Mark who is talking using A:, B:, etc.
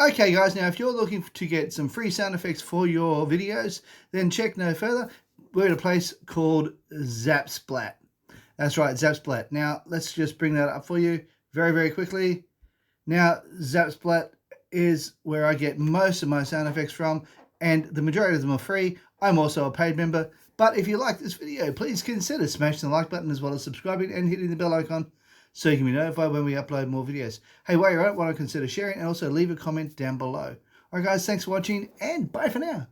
A: Okay guys, now if you're looking to get some free sound effects for your videos, then check no further. We're at a place called Zap Splat. That's right, Zap Splat. Now let's just bring that up for you very, very quickly. Now Zap Splat is where I get most of my sound effects from, and the majority of them are free. I'm also a paid member, but if you like this video, please consider smashing the like button as well as subscribing and hitting the bell icon so you can be notified when we upload more videos. Hey, while you're at it, why don't you consider sharing and also leave a comment down below. Alright guys, thanks for watching and bye for now.